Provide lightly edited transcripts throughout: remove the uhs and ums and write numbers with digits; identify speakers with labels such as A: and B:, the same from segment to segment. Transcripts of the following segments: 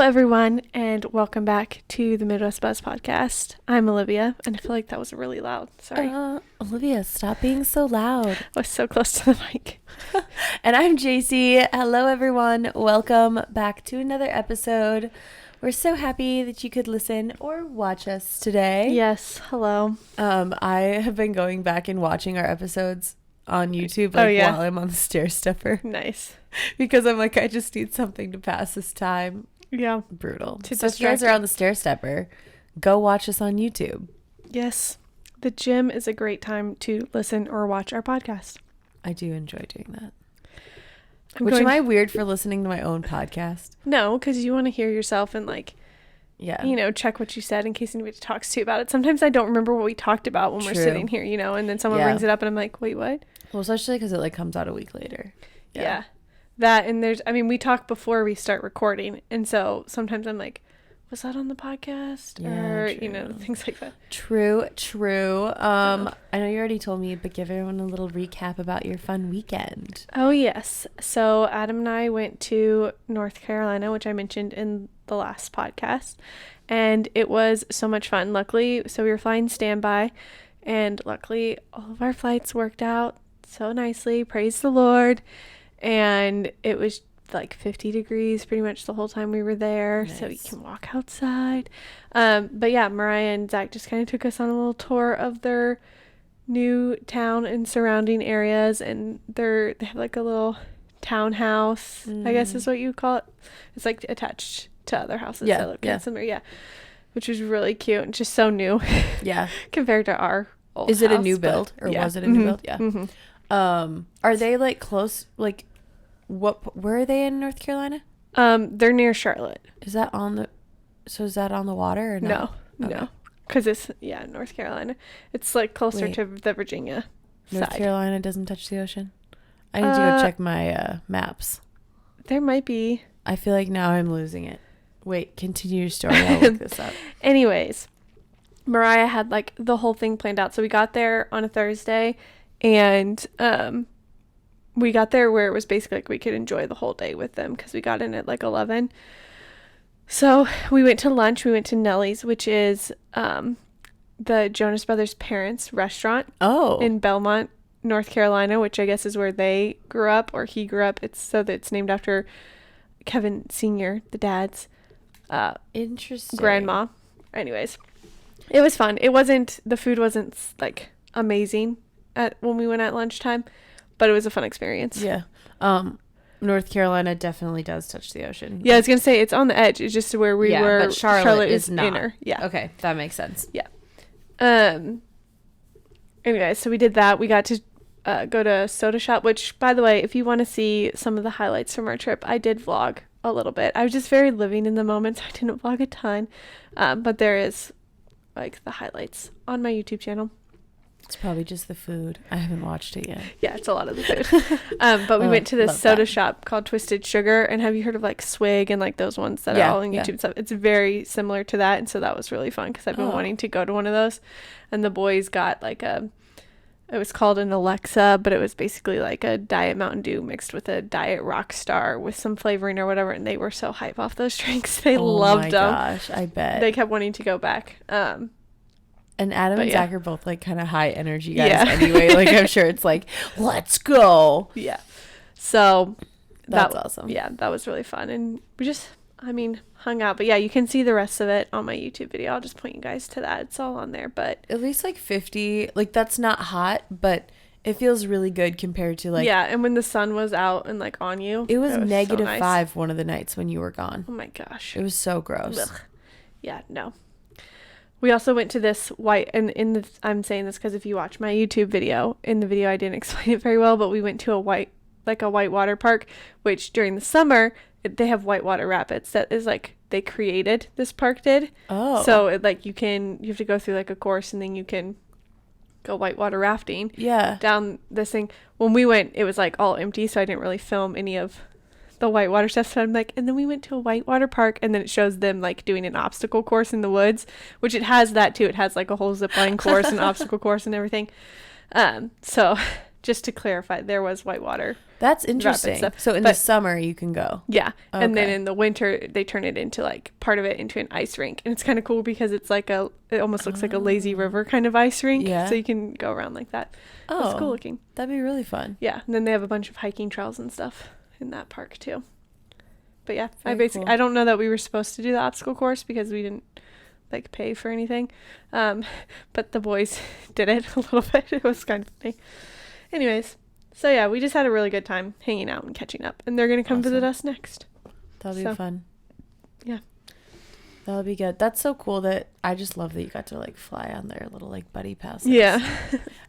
A: everyone, and welcome back to the Midwest Buzz podcast. I'm Olivia, and I feel like that was really loud. Sorry.
B: Olivia, stop being so loud.
A: I was so close to the mic.
B: And I'm JC. Hello, everyone. Welcome back to another episode. We're so happy that you could listen or watch us today.
A: Yes, hello.
B: I have been going back and watching our episodes on YouTube while I'm on the stair stepper.
A: Nice.
B: Because I'm like, I just need something to pass this time.
A: Yeah.
B: Brutal. So if you guys are on the stair stepper, go watch us on YouTube.
A: Yes. The gym is a great time to listen or watch our podcast.
B: I do enjoy doing that. Am I weird for listening to my own podcast?
A: No, because you want to hear yourself and check what you said in case anybody talks to you about it. Sometimes I don't remember what we talked about when we're sitting here, and then someone brings it up and I'm like, wait, what?
B: Well, especially because it comes out a week later.
A: Yeah. That, and we talk before we start recording, and so sometimes I'm like, was that on the podcast? Things like that.
B: True. I know you already told me, but give everyone a little recap about your fun weekend.
A: Oh, yes. So Adam and I went to North Carolina, which I mentioned in the last podcast, and it was so much fun. Luckily, so we were flying standby, and luckily all of our flights worked out so nicely. Praise the Lord. And it was like 50 degrees pretty much the whole time we were there. Nice. So you can walk outside. But yeah, Mariah and Zach just kind of took us on a little tour of their new town and surrounding areas. And they have like a little townhouse, I guess is what you call it. It's like attached to other houses that look similar. Yeah. Which was really cute and just so new. Yeah. Compared to our old house.
B: Is it a new build or was it a new build? Yeah.
A: Mm-hmm.
B: Are they like close, like where are they in North Carolina?
A: They're near Charlotte.
B: Is that on the water or no?
A: No, because it's North Carolina. It's like closer to the Virginia
B: North
A: side.
B: Carolina doesn't touch the ocean. I need to go check my maps.
A: There might be.
B: I feel like now I'm losing it. Wait, continue your story. I'll look this up.
A: Anyways, Mariah had like the whole thing planned out. So we got there on a Thursday, and we got there where it was basically like we could enjoy the whole day with them because we got in at like 11. So we went to lunch. We went to Nellie's, which is the Jonas Brothers' parents' restaurant in Belmont, North Carolina, which I guess is where they grew up or he grew up. It's named after Kevin Sr., the dad's
B: interesting
A: grandma. Anyways, it was fun. The food wasn't like amazing when we went at lunchtime, but it was a fun experience.
B: Yeah. North Carolina definitely does touch the ocean.
A: Yeah, I was going to say it's on the edge. It's just where we were.
B: But Charlotte is not.
A: Inner. Yeah.
B: Okay, that makes sense.
A: Yeah. Anyway, so we did that. We got to go to Soda Shop, which, by the way, if you want to see some of the highlights from our trip, I did vlog a little bit. I was just very living in the moment, so I didn't vlog a ton. But there is like the highlights on my YouTube channel.
B: It's probably just the food. I haven't watched it yet.
A: Yeah, it's a lot of the food. But we went to this soda shop called Twisted Sugar. And have you heard of like Swig and like those ones that are all on YouTube and stuff? It's very similar to that. And so that was really fun because I've been wanting to go to one of those. And the boys got like it was called an Alexa, but it was basically like a Diet Mountain Dew mixed with a Diet Rockstar with some flavoring or whatever. And they were so hype off those drinks. They loved them. Oh my
B: gosh, I bet.
A: They kept wanting to go back.
B: And Adam and Zach are both like kind of high energy guys anyway. Like I'm sure it's like, let's go.
A: Yeah. So
B: that's awesome.
A: Yeah, that was really fun. And we just, hung out. But yeah, you can see the rest of it on my YouTube video. I'll just point you guys to that. It's all on there. But
B: at least like 50, like that's not hot, but it feels really good compared to like.
A: Yeah, and when the sun was out and like on you.
B: It was negative so nice. 5 one of the nights when you were gone.
A: Oh my gosh.
B: It was so gross.
A: Ugh. Yeah, no. We also went to this I'm saying this because if you watch my YouTube video, in the video I didn't explain it very well, but we went to a whitewater park, which during the summer, they have whitewater rapids. That is like, they created, this park did. Oh. So you have to go through like a course and then you can go whitewater rafting. Yeah. Down this thing. When we went, it was like all empty, so I didn't really film any of the whitewater stuff. So I'm like, and then we went to a whitewater park, and then it shows them like doing an obstacle course in the woods, which it has that too. It has like a whole zip line course and obstacle course and everything. So just to clarify, there was whitewater.
B: That's interesting.
A: stuff.
B: So in the summer you can go.
A: Yeah. And then
B: Okay.
A: in the winter, they turn it into like part of it into an ice rink. And it's kind of cool because it's like it almost looks like a lazy river kind of ice rink.
B: Yeah.
A: So you can go around like that.
B: Oh,
A: It's cool looking.
B: that'd be really fun.
A: Yeah. And then they have a bunch of hiking trails and stuff in that park too. But yeah,
B: Very cool.
A: I don't know that we were supposed to do the obstacle course because we didn't like pay for anything. But the boys did it a little bit. It was kind of funny. Anyways, so yeah, we just had a really good time hanging out and catching up. And they're going to come visit us next.
B: That'll be
A: So,
B: fun.
A: yeah.
B: That'll be good. That's so cool that I just love that you got to like fly on their little like buddy passes.
A: Yeah.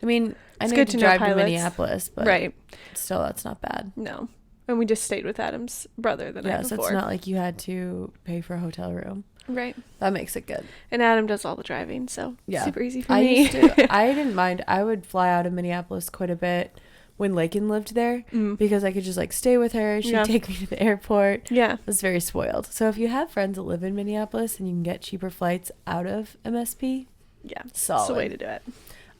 B: I mean, I
A: It's
B: know
A: good
B: you
A: to know
B: drive to
A: pilots.
B: Minneapolis, but
A: Right.
B: still, that's not bad.
A: No. And we just stayed with Adam's brother the night
B: Yeah, so
A: before.
B: it's not like you had to pay for a hotel room.
A: Right.
B: That makes it good.
A: And Adam does all the driving, so
B: Yeah.
A: super easy for
B: I
A: me.
B: used to. I didn't mind. I would fly out of Minneapolis quite a bit when Lakin lived there because I could just like stay with her. She'd
A: Yeah.
B: take me to the airport.
A: Yeah.
B: I was very spoiled. So if you have friends that live in Minneapolis and you can get cheaper flights out of MSP,
A: Yeah. That's
B: solid.
A: the way to do it.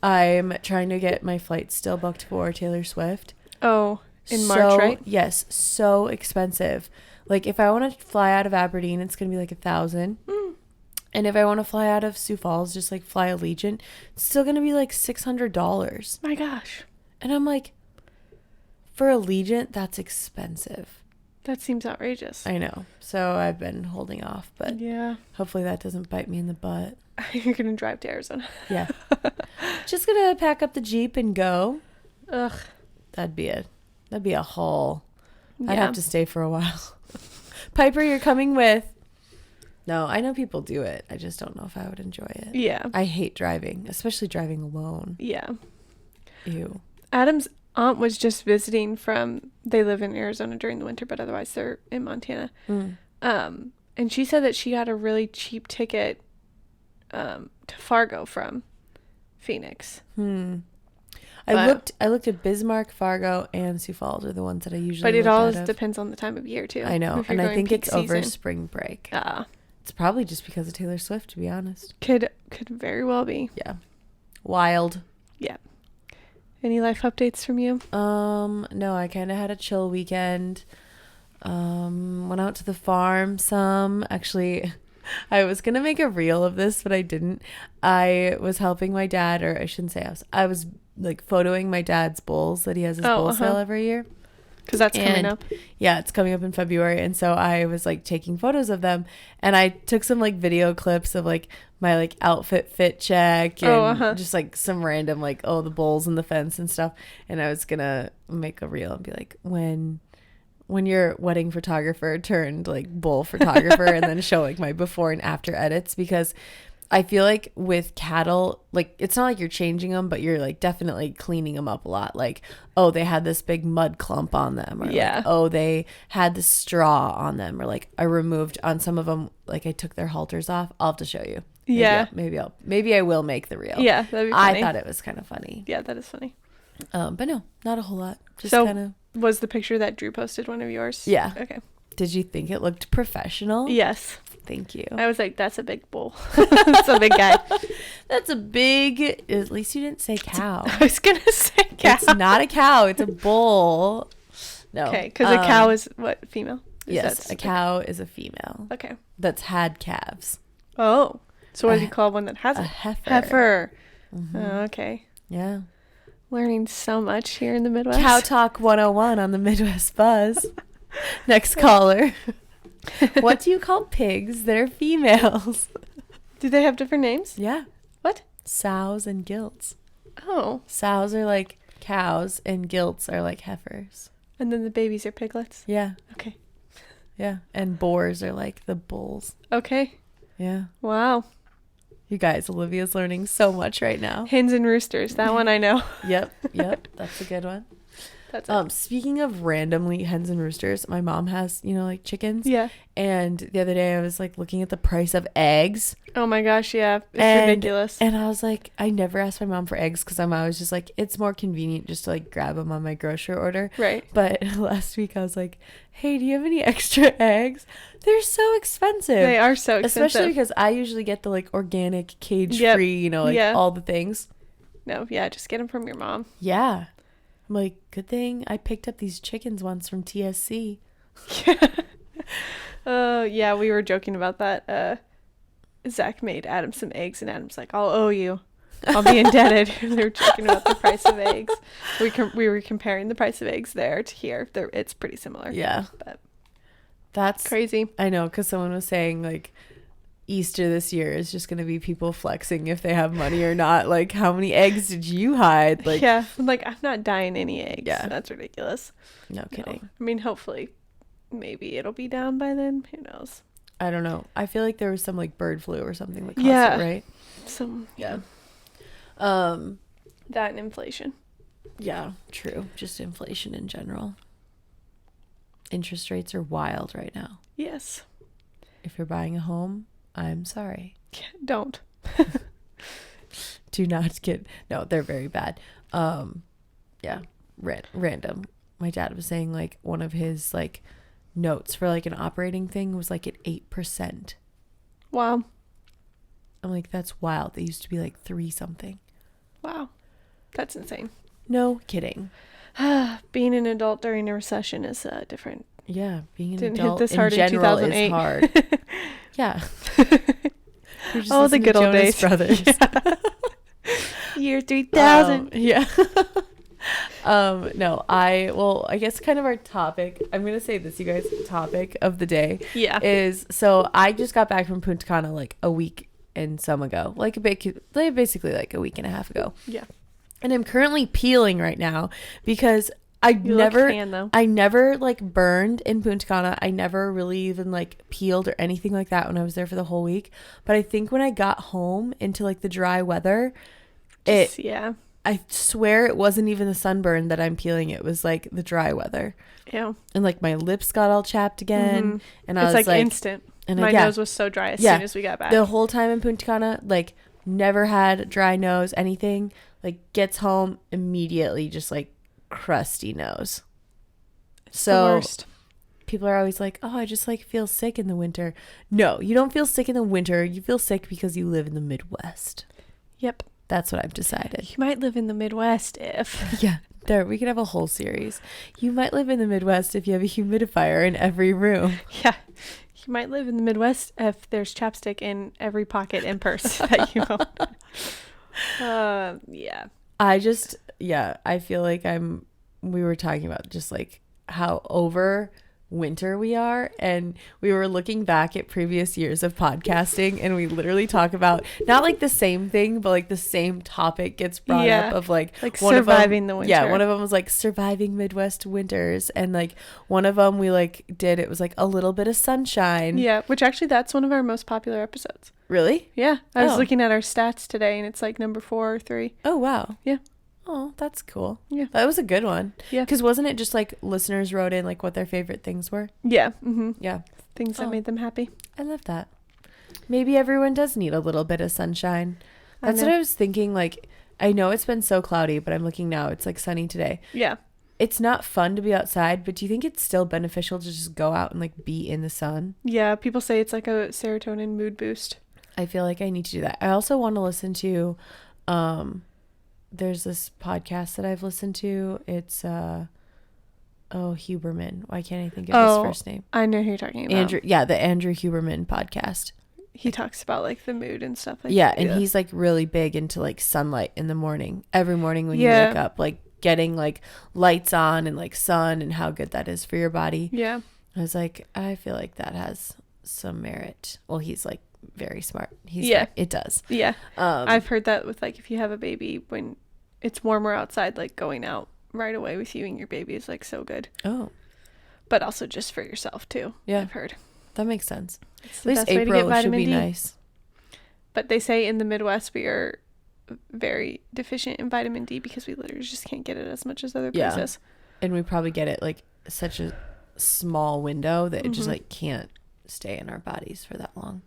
B: I'm trying to get my flight still booked for Taylor Swift.
A: Oh, in March, right?
B: Yes, so expensive. Like if I want to fly out of Aberdeen, it's gonna be like $1,000. And if I want to fly out of Sioux Falls, just like fly Allegiant, it's still gonna be like $600.
A: My gosh.
B: And I'm like, for Allegiant, that's expensive.
A: That seems outrageous.
B: I know. So I've been holding off, but
A: Yeah.
B: hopefully that doesn't bite me in the butt.
A: You're going to drive to Arizona.
B: Yeah. Just gonna pack up the Jeep and go.
A: Ugh.
B: That'd be a haul.
A: Yeah.
B: I'd have to stay for a while. Piper, you're coming with. No, I know people do it. I just don't know if I would enjoy it.
A: Yeah.
B: I hate driving, especially driving alone.
A: Yeah.
B: Ew.
A: Adam's aunt was just visiting they live in Arizona during the winter, but otherwise they're in Montana. And she said that she got a really cheap ticket to Fargo from Phoenix.
B: I looked at Bismarck, Fargo, and Sioux Falls are the ones that I usually
A: But it
B: look
A: all
B: out of.
A: depends on the time of year too.
B: I know,
A: If you're
B: and I
A: going
B: think
A: peak
B: it's over
A: season.
B: spring break.
A: Ah,
B: It's probably just because of Taylor Swift, to be honest.
A: could very well be.
B: Yeah. Wild.
A: Yeah. Any life updates from you?
B: No, I kind of had a chill weekend. Went out to the farm some. Actually, I was going to make a reel of this, but I didn't. I was helping my dad, or I shouldn't say I was like photoing my dad's bulls that he has his bull sale every year.
A: Because that's coming up.
B: Yeah, it's coming up in February. And so I was like taking photos of them, and I took some like video clips of like my like outfit fit check and just like some random like, oh, the bulls in the fence and stuff. And I was gonna make a reel and be like, when your wedding photographer turned like bull photographer, and then show like my before and after edits, because I feel like with cattle, like it's not like you're changing them, but you're like definitely cleaning them up a lot. Like, oh, they had this big mud clump on them, or like, oh, they had this straw on them, or like I removed on some of them, like I took their halters off. I'll have to show you. Maybe I will make the reel.
A: Yeah, that'd be funny.
B: I thought it was kind of funny.
A: Yeah, that is funny.
B: But no, not a whole lot. Just
A: So
B: kind of.
A: was the picture that Drew posted one of yours?
B: Yeah.
A: Okay.
B: Did you think it looked professional?
A: Yes.
B: Thank you.
A: I was like, that's a big bull. That's a big guy.
B: That's a big. At least you didn't say cow.
A: I was gonna say cow.
B: It's not a cow. It's a bull. No.
A: Okay, because a cow is what, female?
B: Yes, a cow is a female.
A: Okay.
B: That's had calves.
A: Oh, so what do you call one that has
B: A
A: it?
B: heifer.
A: Heifer.
B: Mm-hmm.
A: Oh, okay.
B: Yeah.
A: Learning so much here in the Midwest.
B: Cow Talk 101 on the Midwest Buzz. Next caller. What do you call pigs that are females?
A: Do they have different names?
B: Yeah.
A: What?
B: Sows and gilts.
A: Oh.
B: Sows are like cows and gilts are like heifers.
A: And then the babies are piglets.
B: Yeah.
A: Okay.
B: Yeah. And boars are like the bulls.
A: Okay.
B: Yeah.
A: Wow.
B: You guys, Olivia's learning so much right now.
A: Hens and roosters. That one I know.
B: Yep. That's a good one.
A: That's it.
B: Speaking of randomly hens and roosters, my mom has, like chickens.
A: Yeah.
B: And the other day I was like looking at the price of eggs.
A: Oh my gosh, yeah. It's ridiculous.
B: And I was like, I never asked my mom for eggs because I'm always just like, it's more convenient just to like grab them on my grocery order.
A: Right.
B: But last week I was like, hey, do you have any extra eggs? They're so expensive.
A: They are so expensive.
B: Especially because I usually get the like organic, cage free, all the things.
A: No, yeah, just get them from your mom.
B: Yeah. I'm like, good thing I picked up these chickens once from TSC.
A: Yeah, we were joking about that. Zach made Adam some eggs, and Adam's like, I'll owe you. I'll be indebted. They were joking about the price of eggs. We were comparing the price of eggs there to here. It's pretty similar.
B: Yeah.
A: But
B: that's
A: crazy.
B: I know, because someone was saying, like, Easter this year is just going to be people flexing if they have money or not. Like, how many eggs did you hide? Like,
A: yeah. Like, I'm not dying any eggs.
B: Yeah.
A: That's ridiculous.
B: No kidding.
A: No. I mean, hopefully, maybe it'll be down by then. Who knows?
B: I don't know. I feel like there was some, like, bird flu or something that caused it, right?
A: Yeah. That and inflation.
B: Yeah, true. Just inflation in general. Interest rates are wild right now.
A: Yes.
B: If you're buying a home, I'm sorry.
A: Don't.
B: Do not get... No, they're very bad. Yeah, random. My dad was saying, like, one of his, like, notes for, like, an operating thing was, like, at 8%.
A: Wow.
B: I'm like, that's wild. They used to be, like, 3 something.
A: Wow. That's insane.
B: No kidding.
A: Being an adult during a recession is different.
B: Yeah, being an
A: Didn't
B: adult
A: hit this
B: in
A: hard
B: general
A: in 2008.
B: is hard. Yeah.
A: Oh, the good old days.
B: Brothers.
A: Yeah. Year 3000.
B: Yeah. No, I guess kind of our topic, I'm going to say this, you guys, topic of the day is, so I just got back from Punta Cana like a week and some ago, basically like a week and a half ago.
A: Yeah.
B: And I'm currently peeling right now because I never like burned in Punta Cana. I never really even like peeled or anything like that when I was there for the whole week. But I think when I got home into like the dry weather, I swear it wasn't even the sunburn that I'm peeling. It was like the dry weather.
A: Yeah.
B: And like my lips got all chapped again. Mm-hmm. And I was like
A: instant. And my nose was so dry as soon as we got back.
B: The whole time in Punta Cana, like never had dry nose, anything. Like gets home immediately, just like crusty nose.
A: It's the worst.
B: People are always like, oh, I just like feel sick in the winter. No, you don't feel sick in the winter. You feel sick because you live in the Midwest.
A: Yep.
B: That's what I've decided.
A: You might live in the Midwest if.
B: Yeah. There, we could have a whole series. You might live in the Midwest if you have a humidifier in every room.
A: Yeah. You might live in the Midwest if there's chapstick in every pocket and purse that you own. Yeah. I feel like we were talking about just like how over winter we are, and we were looking back at previous years of podcasting, and we literally talk about not like the same thing, but like the same topic gets brought up of like surviving the winter.
B: Yeah, one of them was like surviving Midwest winters, and like one of them we like did, it was like a little bit of sunshine.
A: Yeah, which actually that's one of our most popular episodes.
B: Really?
A: Yeah. I was looking at our stats today, and it's like number 4 or 3.
B: Oh, wow.
A: Yeah.
B: Oh, that's cool.
A: Yeah.
B: That was a good one.
A: Yeah.
B: Because wasn't it just like listeners wrote in like what their favorite things were?
A: Yeah. Mm-hmm.
B: Yeah.
A: Things that made them happy.
B: I love that. Maybe everyone does need a little bit of sunshine. That's what I was thinking. Like, I know it's been so cloudy, but I'm looking now. It's like sunny today.
A: Yeah.
B: It's not fun to be outside, but do you think it's still beneficial to just go out and like be in the sun?
A: Yeah. People say it's like a serotonin mood boost.
B: I feel like I need to do that. I also want to listen to, there's this podcast that I've listened to. It's Huberman. Why can't I think of his first name?
A: I know who you're talking about.
B: The Andrew Huberman podcast.
A: He talks about like the mood and stuff like
B: that. Yeah, and he's like really big into like sunlight in the morning. Every morning when you wake up, like getting like lights on and like sun and how good that is for your body.
A: Yeah.
B: I was like, I feel like that has some merit. Well, he's like very smart. It does.
A: Yeah. I've heard that with like if you have a baby, when it's warmer outside, like going out right away with you and your baby is like so good.
B: Oh.
A: But also just for yourself too. Yeah. I've heard.
B: That makes sense.
A: It's the best way to get vitamin D.
B: Nice.
A: But they say in the Midwest we are very deficient in vitamin D because we literally just can't get it as much as other places.
B: And we probably get it like such a small window that it just like can't stay in our bodies for that long.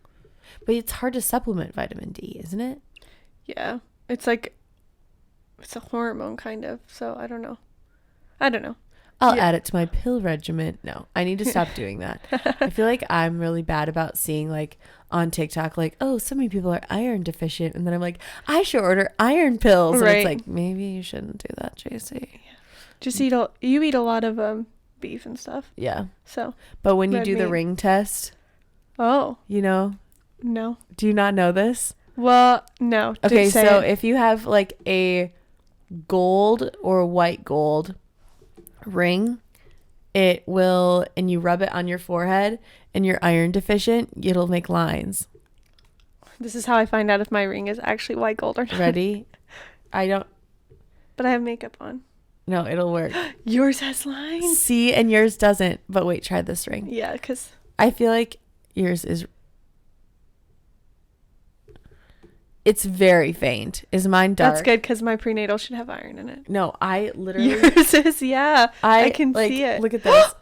B: But it's hard to supplement vitamin D, isn't it? Yeah.
A: It's like, it's a hormone kind of. So I don't know.
B: I'll add it to my pill regimen. No, I need to stop doing that. I feel like I'm really bad about seeing like on TikTok, like, oh, so many people are iron deficient. And then I'm like, I should order iron pills. Right. And it's like, maybe you shouldn't do that, JC.
A: You eat a lot of beef and stuff.
B: Yeah.
A: So.
B: But when you
A: red
B: do the
A: meat.
B: ring test,
A: Oh.
B: you know?
A: No.
B: Do you not know this?
A: Well, no.
B: Okay, so if you have like a gold or white gold ring, it will, and you rub it on your forehead and you're iron deficient, it'll make lines.
A: This is how I find out if my ring is actually white gold or not.
B: Ready?
A: But I have makeup on.
B: No, it'll work.
A: Yours has lines.
B: See, and yours doesn't. But wait, try this ring.
A: Yeah, because
B: I feel like yours is. It's very faint. Is mine dark?
A: That's good because my prenatal should have iron in it.
B: No, I literally.
A: Yours is, yeah. I can
B: like,
A: see it.
B: Look at this.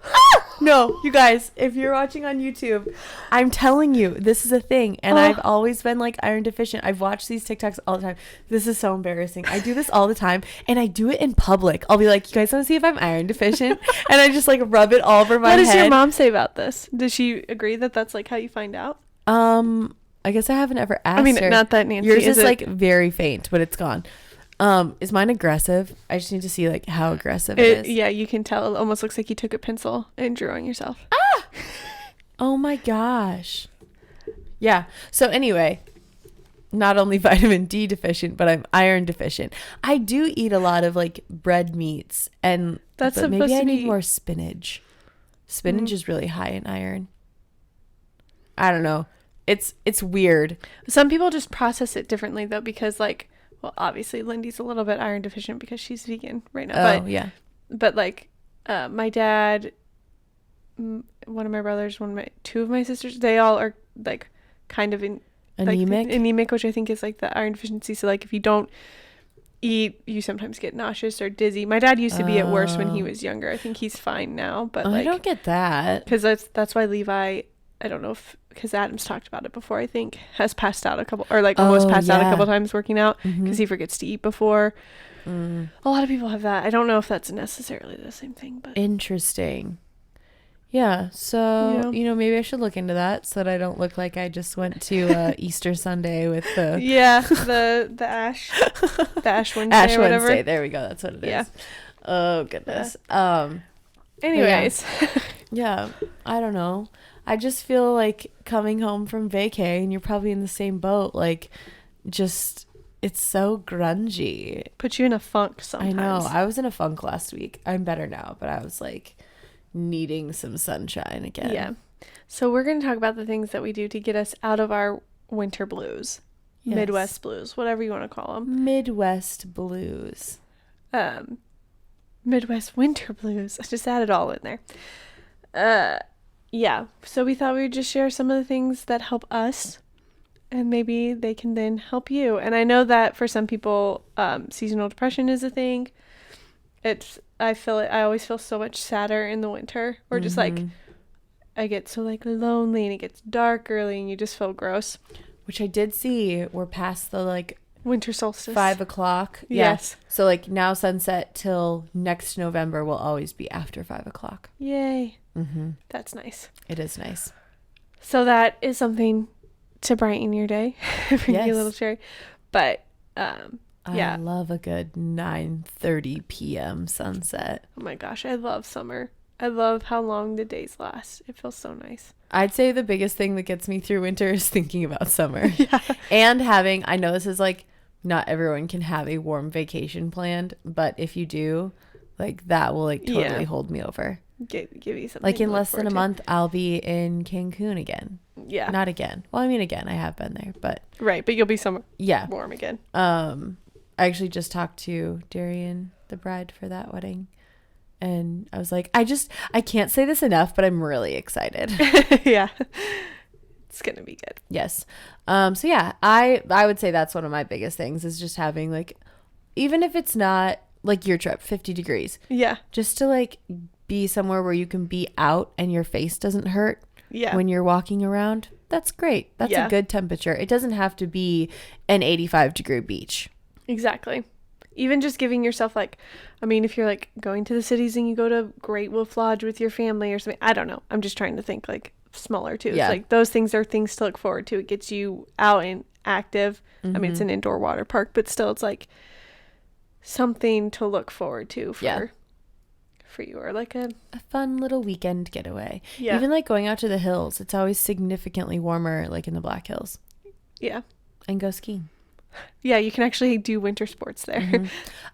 B: No, you guys, if you're watching on YouTube, I'm telling you, this is a thing. And I've always been like iron deficient. I've watched these TikToks all the time. This is so embarrassing. I do this all the time. And I do it in public. I'll be like, you guys want to see if I'm iron deficient? And I just like rub it all over my head.
A: What does your mom say about this? Does she agree that that's like how you find out?
B: I guess I haven't ever asked her.
A: I mean, not that Nancy.
B: Yours is like very faint, but it's gone. Is mine aggressive? I just need to see like how aggressive it is.
A: Yeah, you can tell. It almost looks like you took a pencil and drew on yourself.
B: Ah! Oh my gosh. Yeah. So anyway, not only vitamin D deficient, but I'm iron deficient. I do eat a lot of like bread meats, and
A: that's
B: but
A: supposed
B: maybe
A: to
B: I need
A: be
B: more spinach. Spinach is really high in iron. I don't know. It's weird.
A: Some people just process it differently though, because like, well, obviously Lindy's a little bit iron deficient because she's vegan right now.
B: Oh, yeah.
A: But like, my dad, one of my brothers, two of my sisters, they all are like kind of anemic, which I think is like the iron deficiency. So like, if you don't eat, you sometimes get nauseous or dizzy. My dad used to be at worse when he was younger. I think he's fine now, but like,
B: I don't get that.
A: Because that's why Levi, I don't know if, because Adam's talked about it before, I think, has passed out almost passed out a couple times working out because he forgets to eat before. A lot of people have that. I don't know if that's necessarily the same thing, but
B: interesting. Yeah, so maybe I should look into that so that I don't look like I just went to Easter Sunday with the
A: the Ash Wednesday or whatever.
B: Wednesday. There we go. That's what it is. Oh goodness.
A: Anyways,
B: yeah, I don't know. I just feel like coming home from vacay, and you're probably in the same boat. Like, just it's so grungy.
A: Put you in a funk sometimes.
B: I know. I was in a funk last week. I'm better now, but I was like needing some sunshine again.
A: Yeah. So we're going to talk about the things that we do to get us out of our winter blues, Midwest blues, whatever you want to call them.
B: Midwest blues.
A: Midwest winter blues. I just added all in there. Yeah, so we thought we would just share some of the things that help us, and maybe they can then help you. And I know that for some people, seasonal depression is a thing. I always feel so much sadder in the winter, or just like I get so like lonely, and it gets dark early, and you just feel gross.
B: Which I did see, we're past the like
A: winter solstice,
B: 5 o'clock.
A: Yes.
B: Yeah. So like now sunset till next November will always be after 5 o'clock.
A: Yay. That's nice.
B: It is nice.
A: So that is something to brighten your day. Bring you a little cherry. But
B: I love a good 9:30 p.m. sunset.
A: Oh my gosh, I love summer. I love how long the days last. It feels so nice.
B: I'd say the biggest thing that gets me through winter is thinking about summer. Yeah. And I know this is like not everyone can have a warm vacation planned, but if you do, like that will like totally hold me over.
A: Give you something
B: like in less than a month I'll be in Cancun again.
A: Yeah.
B: Not again. Well, I mean again, I have been there, but
A: right, but you'll be somewhere warm again.
B: I actually just talked to Darian, the bride, for that wedding, and I was like, I can't say this enough, but I'm really excited.
A: Yeah. It's gonna be good.
B: Yes. So yeah, I would say that's one of my biggest things is just having like, even if it's not like your trip 50 degrees, just to like be somewhere where you can be out and your face doesn't hurt when you're walking around. That's great. That's a good temperature. It doesn't have to be an 85-degree beach.
A: Exactly. Even just giving yourself like, I mean, if you're like going to the cities and you go to Great Wolf Lodge with your family or something, I don't know. I'm just trying to think like smaller too. Yeah. It's like those things are things to look forward to. It gets you out and active. I mean, it's an indoor water park, but still it's like something to look forward to for for you, or like a
B: fun little weekend getaway.
A: Yeah.
B: Even like going out to the hills, it's always significantly warmer, like in the Black Hills.
A: Yeah.
B: And go skiing.
A: Yeah, you can actually do winter sports there.
B: Mm-hmm.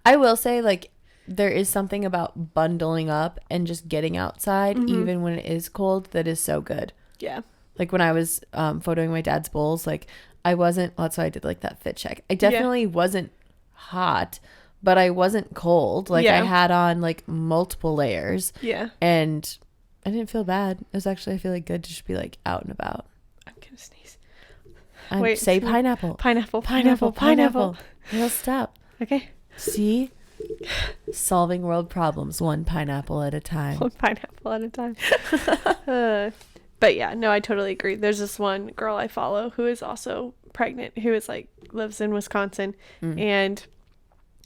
B: I will say, like, there is something about bundling up and just getting outside, even when it is cold, that is so good.
A: Yeah.
B: Like when I was photoing my dad's bulls, like that's why I did like that fit check. I definitely wasn't hot, but I wasn't cold. Like I had on like multiple layers.
A: Yeah.
B: And I didn't feel bad. It was actually, I feel like, good to just be like out and about.
A: I'm going to sneeze.
B: Wait, say pineapple.
A: Pineapple.
B: It'll stop.
A: Okay.
B: See? Solving world problems one pineapple at a time.
A: One pineapple at a time. But yeah, no, I totally agree. There's this one girl I follow who is also pregnant, who is like lives in Wisconsin, and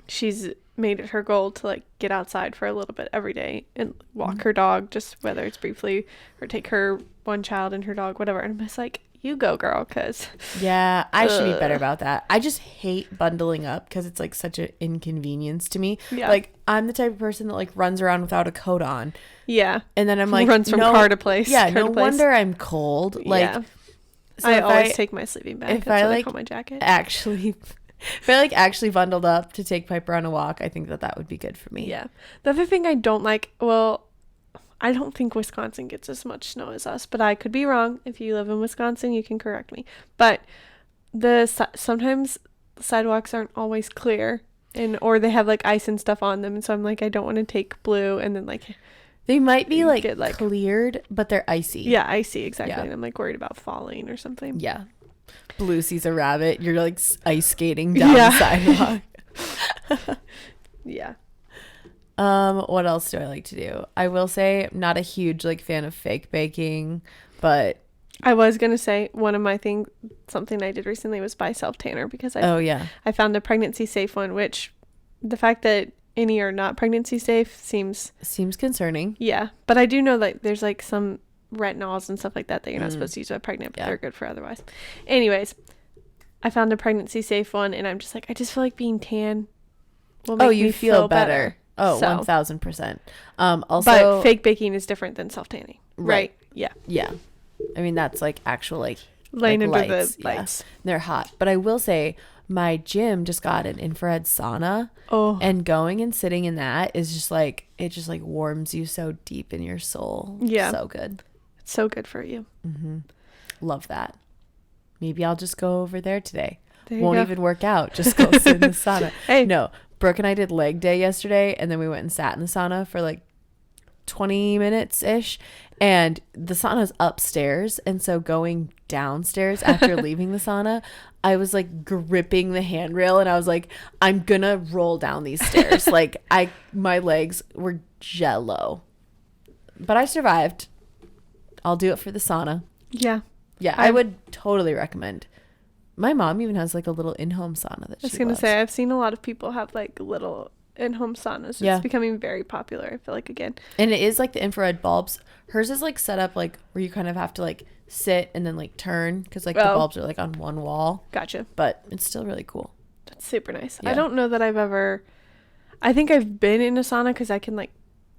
A: she's made it her goal to like get outside for a little bit every day and walk her dog, just whether it's briefly, or take her one child and her dog, whatever. And I'm just like, you go, girl, because
B: yeah, I should be better about that. I just hate bundling up because it's like such an inconvenience to me.
A: Yeah.
B: Like I'm the type of person that like runs around without a coat on.
A: Yeah.
B: And then I'm like,
A: runs from car to place.
B: Yeah, no wonder I'm cold. Like,
A: yeah.
B: so
A: I always take my sleeping bag. That's what I call my jacket.
B: If I like actually bundled up to take Piper on a walk, I think that would be good for me.
A: Yeah. The other thing I don't like, well, I don't think Wisconsin gets as much snow as us, but I could be wrong. If you live in Wisconsin, you can correct me. But sometimes sidewalks aren't always clear, or they have like ice and stuff on them, and so I'm like, I don't want to take blue and then like
B: they might be like cleared, but they're icy.
A: Yeah, icy, exactly.
B: Yeah.
A: And I'm like worried about falling or something.
B: Yeah. Blue sees a rabbit. You're like ice skating down the sidewalk.
A: Yeah.
B: What else do I like to do? I will say I'm not a huge like fan of fake baking, but
A: I was gonna say something I did recently was buy self tanner because I found a pregnancy safe one, which the fact that any are not pregnancy safe seems
B: concerning.
A: Yeah, but I do know that there's like some retinols and stuff like that you're not supposed to use while pregnant, but they're good for otherwise. Anyways, I found a pregnancy safe one, and I'm just like, I just feel like being tan will make me feel better.
B: Oh, 1000%. Also,
A: but fake baking is different than self tanning, right? Yeah.
B: Yeah. I mean, that's like actual like
A: laying
B: like
A: under
B: lights.
A: the lights.
B: Yeah. They're hot. But I will say my gym just got an infrared sauna.
A: Oh.
B: And going and sitting in that is just like, it just like warms you so deep in your soul.
A: Yeah.
B: So good.
A: It's so good for you.
B: Mm-hmm. Love that. Maybe I'll just go over there today.
A: Won't
B: go. Even work out. Just go sit in the sauna.
A: Hey.
B: No. Brooke and I did leg day yesterday, and then we went and sat in the sauna for like 20 minutes ish, and the sauna's upstairs, and so going downstairs after leaving the sauna, I was like gripping the handrail, and I was like, I'm gonna roll down these stairs. Like my legs were jello, but I survived. I'll do it for the sauna.
A: Yeah
B: I would totally recommend. My mom even has like a little in-home sauna that she loves.
A: I was going to say, I've seen a lot of people have like little in-home saunas. It's becoming very popular, I feel like, again.
B: And it is like the infrared bulbs. Hers is like set up like where you kind of have to like sit and then like turn because like the bulbs are like on one wall.
A: Gotcha.
B: But it's still really cool.
A: That's super nice. Yeah. I don't know that I think I've been in a sauna because I can like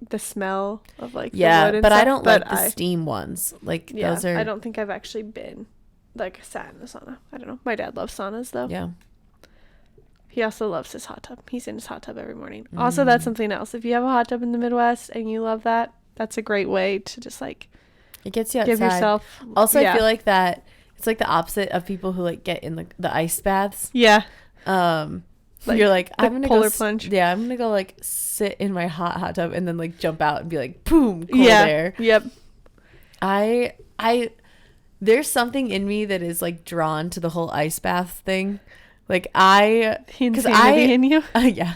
A: the smell of like the wood and
B: but
A: stuff,
B: I don't like the steam ones. Like those are.
A: I don't think I've actually been like sat in the sauna. I don't know. My dad loves saunas though.
B: Yeah.
A: He also loves his hot tub. He's in his hot tub every morning. Also, that's something else. If you have a hot tub in the Midwest and you love that, that's a great way to just like
B: it gets you outside.
A: Give yourself.
B: Also, I feel like that it's like the opposite of people who like get in the ice baths.
A: Yeah.
B: Like you're like, I'm gonna
A: polar plunge.
B: Yeah, I'm gonna go like sit in my hot tub and then like jump out and be like, boom, cold air.
A: Yep.
B: There's something in me that is like drawn to the whole ice bath thing. Like because
A: in you.
B: Yeah,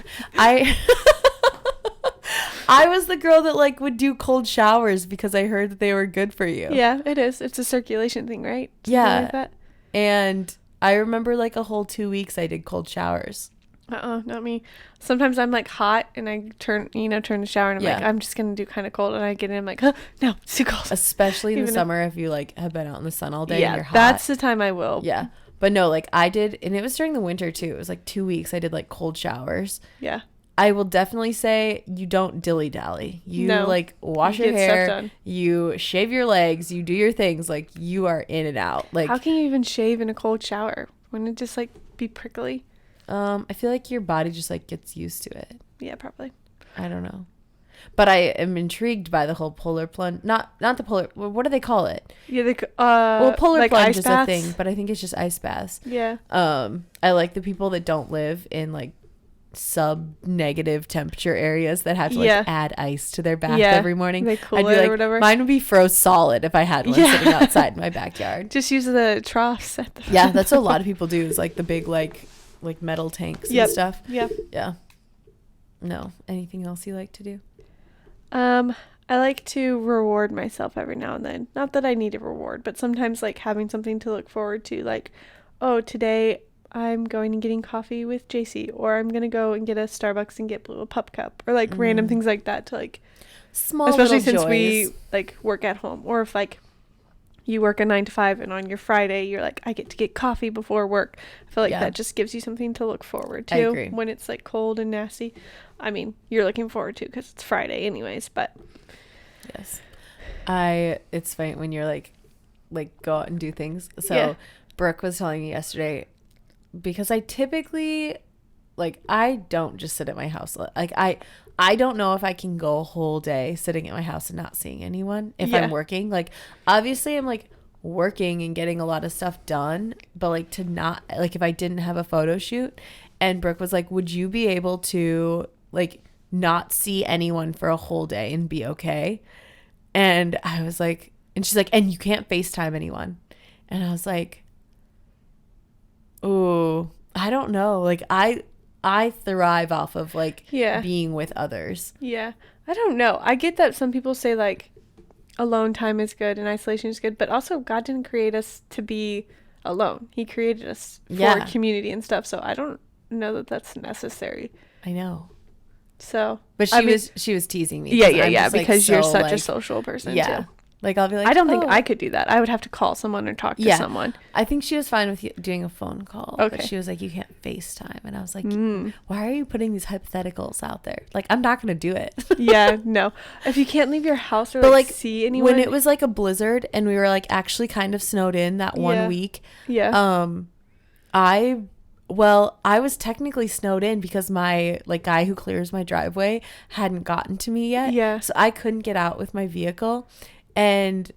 B: I was the girl that like would do cold showers because I heard that they were good for you.
A: Yeah, it is. It's a circulation thing, right?
B: Something like that. And I remember like a whole 2 weeks I did cold showers.
A: Not me. Sometimes I'm like hot and I turn the shower and I'm like, I'm just gonna do kind of cold, and I get in, I'm like, oh, no, it's too cold.
B: Especially in the summer if you like have been out in the sun all day and you're hot.
A: That's the time I will.
B: Yeah. But no, like I did, and it was during the winter too. It was like 2 weeks I did like cold showers.
A: Yeah.
B: I will definitely say you don't dilly-dally. You
A: No.
B: like wash
A: You
B: your
A: get stuff
B: hair,
A: done.
B: you shave your legs, you do your things. Like, you are in and out. Like,
A: how can you even shave in a cold shower? Wouldn't it just like be prickly?
B: I feel like your body just like gets used to it.
A: Yeah, probably.
B: I don't know. But I am intrigued by the whole polar plunge. Not the polar. What do they call it?
A: Yeah,
B: Well, polar
A: like
B: plunge
A: ice
B: is
A: baths?
B: a thing, but I think it's just ice baths.
A: Yeah.
B: I like the people that don't live in like sub-negative temperature areas that have to like add ice to their bath every morning.
A: They cool
B: I'd be
A: it
B: like,
A: or whatever.
B: mine would be froze solid if I had one sitting outside my backyard.
A: Just use the troughs at the
B: Yeah, that's what a lot of people do, is like the big like metal tanks and stuff.
A: Yep.
B: Yeah. No. Anything else you like to do?
A: I like to reward myself every now and then. Not that I need a reward, but sometimes like having something to look forward to, like, oh, today I'm going and getting coffee with JC, or I'm gonna go and get a Starbucks and get Blue a pup cup, or like random things like that to like
B: Small
A: especially
B: little
A: since
B: joys.
A: we like work at home, or if like you work a 9 to 5 and on your Friday you're like, I get to get coffee before work. I feel like that just gives you something to look forward to.
B: I agree.
A: When it's like cold and nasty. I mean, you're looking forward to because it's Friday anyways, but
B: yes, it's funny when you're like go out and do things. So Brooke was telling me yesterday, because I typically like, I don't just sit at my house. Like, I don't know if I can go a whole day sitting at my house and not seeing anyone if I'm working. Like, obviously I'm like working and getting a lot of stuff done, but like to not, like, if I didn't have a photo shoot. And Brooke was like, would you be able to like not see anyone for a whole day and be okay? And I was like, and she's like, and you can't FaceTime anyone. And I was like, oh, I don't know. Like, I thrive off of like being with others.
A: Yeah. I don't know. I get that some people say like alone time is good and isolation is good, but also God didn't create us to be alone. He created us for community and stuff. So I don't know that that's necessary.
B: I know.
A: So,
B: but she was teasing me.
A: Yeah, because you're such a social person too.
B: Like, I'll be like,
A: I don't think I could do that. I would have to call someone or talk to someone.
B: I think she was fine with doing a phone call.
A: Okay.
B: But she was like, you can't FaceTime. And I was like, why are you putting these hypotheticals out there? Like, I'm not going to do it.
A: Yeah, no. If you can't leave your house or like see anyone.
B: When it was like a blizzard and we were like actually kind of snowed in that one week.
A: Yeah.
B: I was technically snowed in because my like guy who clears my driveway hadn't gotten to me yet.
A: Yeah.
B: So I couldn't get out with my vehicle. And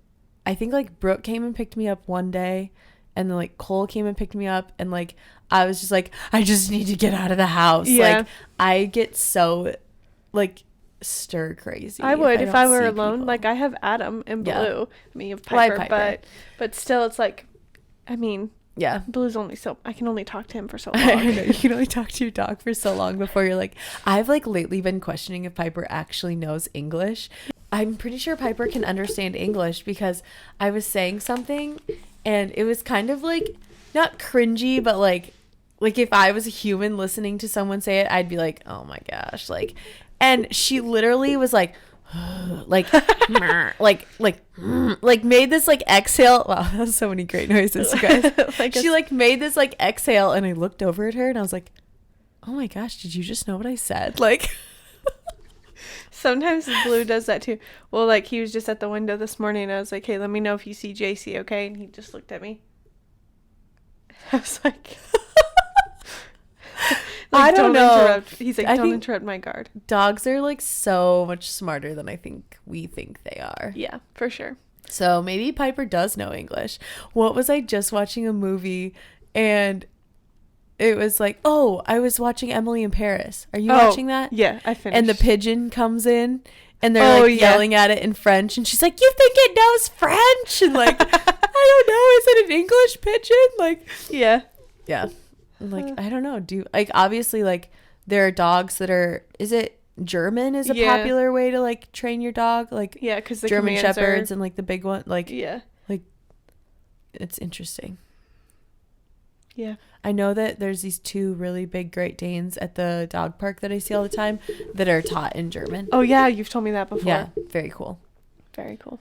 B: I think like Brooke came and picked me up one day, and then like Cole came and picked me up, and like I was just like, I just need to get out of the house.
A: Yeah.
B: Like, I get so like stir crazy.
A: I would if I were alone. Like, I have Adam and Blue.
B: Yeah.
A: I mean, you have Piper, but still, it's like, I mean,
B: yeah,
A: Blue's I can only talk to him for so long.
B: I know, you can only talk to your dog for so long before you're like, I've like lately been questioning if Piper actually knows English. I'm pretty sure Piper can understand English, because I was saying something and it was kind of like not cringy, but like if I was a human listening to someone say it, I'd be like, oh my gosh, like, and she literally was like like like made this like exhale. Wow, that was so many great noises, you guys. She like made this like exhale, and I looked over at her and I was like, oh my gosh, did you just know what I said? Like,
A: sometimes Blue does that too. Well, like, he was just at the window this morning and I was like, hey, let me know if you see JC, okay? And he just looked at me. I was like,
B: I don't know.
A: Interrupt. He's like, don't interrupt my guard.
B: Dogs are like so much smarter than I think we think they are.
A: Yeah, for sure.
B: So maybe Piper does know English. What was I just watching a movie, and it was like, oh, I was watching Emily in Paris. Are you watching that?
A: Yeah, I finished.
B: And the pigeon comes in, and they're yelling at it in French, and she's like, you think it knows French? And like, I don't know, is it an English pigeon? Like, yeah. Like, I don't know. Like, obviously, like, there are dogs that are, is it German is a popular way to like train your dog? Like,
A: yeah, because the
B: German Shepherds and like the big one, like, like, it's interesting.
A: Yeah.
B: I know that there's these 2 really big Great Danes at the dog park that I see all the time that are taught in German.
A: Oh yeah, you've told me that before.
B: Yeah, very cool.
A: Very cool.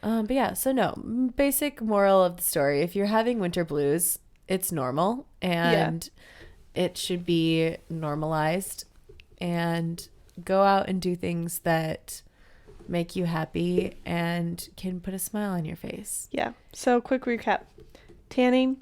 B: But yeah, so no, basic moral of the story: if you're having winter blues, it's normal, and it should be normalized. and go out and do things that make you happy and can put a smile on your face.
A: Yeah. So quick recap. Tanning,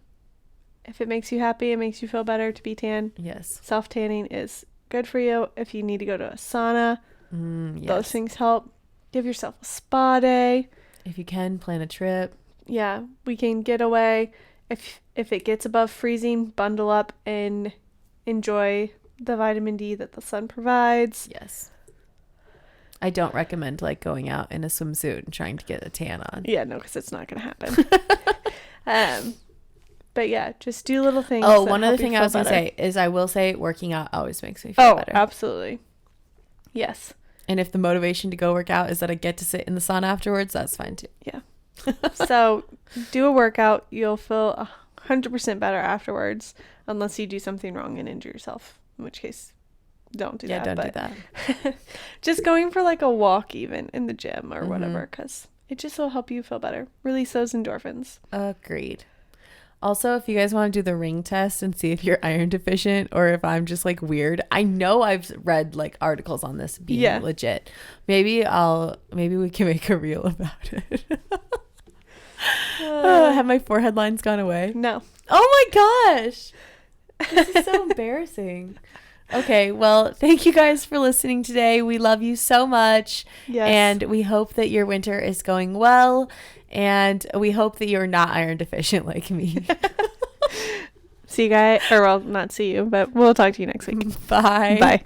A: if it makes you happy, it makes you feel better to be tan.
B: Yes.
A: Self-tanning is good for you. If you need to go to a sauna,
B: Yes.
A: those things help. Give yourself a spa day.
B: If you can, plan a trip.
A: Yeah, weekend getaway. If it gets above freezing, bundle up and enjoy the vitamin D that the sun provides.
B: Yes. I don't recommend like going out in a swimsuit and trying to get a tan on.
A: Yeah, no, because it's not going to happen. But yeah, just do little things.
B: Oh, one other thing I was going to say is I will say working out always makes me feel better.
A: Oh, absolutely. Yes.
B: And if the motivation to go work out is that I get to sit in the sun afterwards, that's fine too.
A: Yeah. So do a workout. You'll feel 100% better afterwards, unless you do something wrong and injure yourself, in which case don't do that.
B: Yeah, don't do that.
A: Just going for like a walk even in the gym or whatever, because it just will help you feel better. Release those endorphins.
B: Agreed. Also, if you guys want to do the ring test and see if you're iron deficient or if I'm just like weird, I know I've read like articles on this being legit. Maybe we can make a reel about it. Have my forehead lines gone away?
A: No.
B: Oh my gosh. This is so embarrassing. Okay, well, thank you guys for listening today. We love you so much.
A: Yes.
B: And we hope that your winter is going well. And we hope that you're not iron deficient like me.
A: See you guys, or well, not see you, but we'll talk to you next week.
B: Bye.
A: Bye.